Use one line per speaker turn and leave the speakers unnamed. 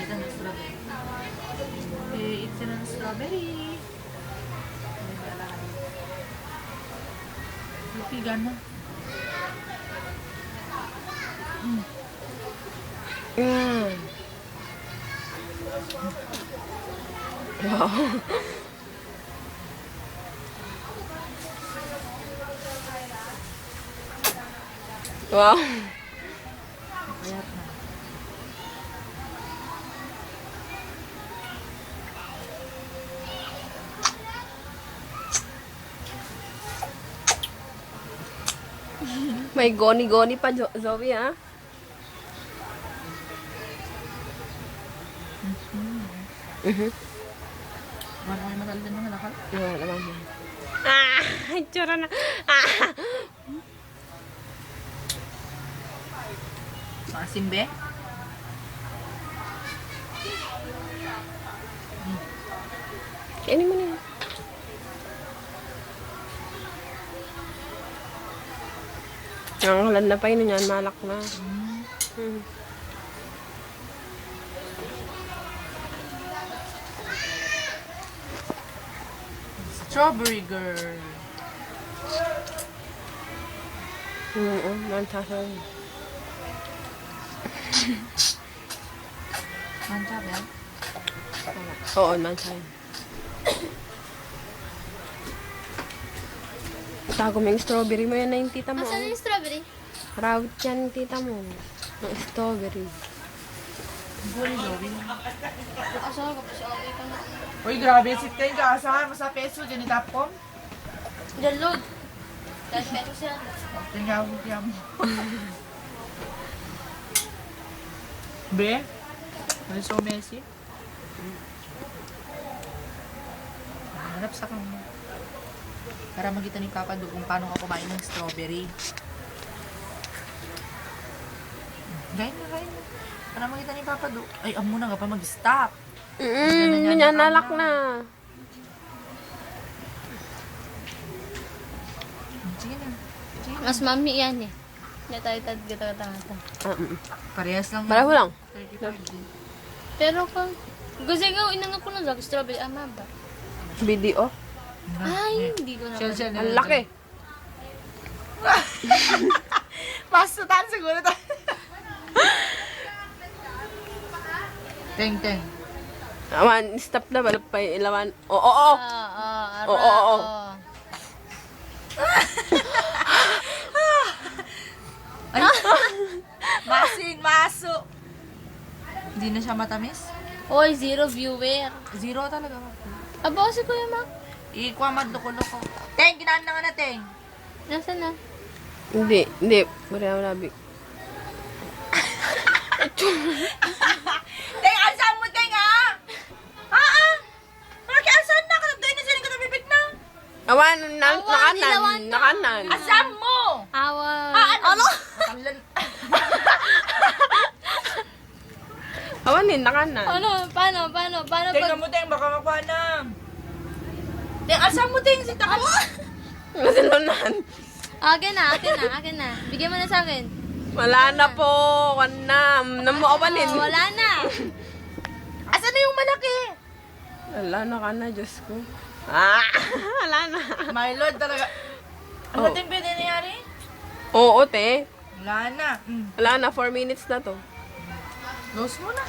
Ito na strawberry. Ito na strawberry. Lupigan mo.
Wow. Wow.
Ayan na.
May goni-goni pa, Zoe, ha?
Wala ko yung matal din mga nakal.
Wala naman yan. Ah! Tsura na. Ah!
Mga simbe.
Kainin mo na yan. Ang halad na pa yun yan, malak na.
Strawberry girl.
Oo, mansasaw.
Mantap yan.
Oo, mansasaw. Tago mo yung strawberry mo yan na yung tita mo.
Asan yung strawberry?
Rawit yan yung tita mo. Yung strawberry.
Guli Zoe.
Asan ka pa siya? Okay ka na.
Uy, grabe. Sit kayo ka. Asahan mo sa peso. Diyan itapon.
Diyan, load. 10 pesos yan.
Tingnan mo. Be? Why so messy? Hanap sa kamo. Para makita ni Papa Dug kung paano ka kumain ng strawberry. Gain na. Para makita ni Papa Dug. Ay, amo na nga pa mag-stop.
Yun yan, nalak na.
Sige na.
Mas mami yan eh. Hindi tayo gata-gata.
Parehas lang.
Baraho lang.
35.
Pero kung... Gusto ko, inangap ko na lang strawberry. Ama ba?
Video.
Ay, hindi ko na.
Shell.
Ang laki.
Pasutan siguro tayo. Teng.
Aman, stop na. Balap pa yung ilawan. Oo. Oo.
Ay. Maso. Hindi na siya matamis?
Oy, 0 viewer.
Zero talaga.
Aba, si Kuya Mac.
Ikuha loko. Teng, ginaan na nga na, Teng.
Nasaan na?
Hindi. Wala.
Teng, alsan mo, Teng, ha? Asan na? Doon na sila katapipit na.
Awan,
ilawan na.
nakanan.
Asan mo?
Awa.
Ano?
Awanin, nakanan.
Ano? Paano?
Teng, mo, Teng, baka makuha na. Teng, alsan mo, Teng, sita ka mo.
Nasilunan.
Akin na. Bigyan mo na sa akin.
Wala na po. Wala na. Namuawanin.
Oh, wala na.
Asan na yung malaki?
Wala na ka na, Diyos ko. Ah! Wala na.
My Lord, talaga. Ano, Teng, pwede nangyari?
Oo, te.
Wala na.
Wala na, 4 minutes na to.
Close mo na.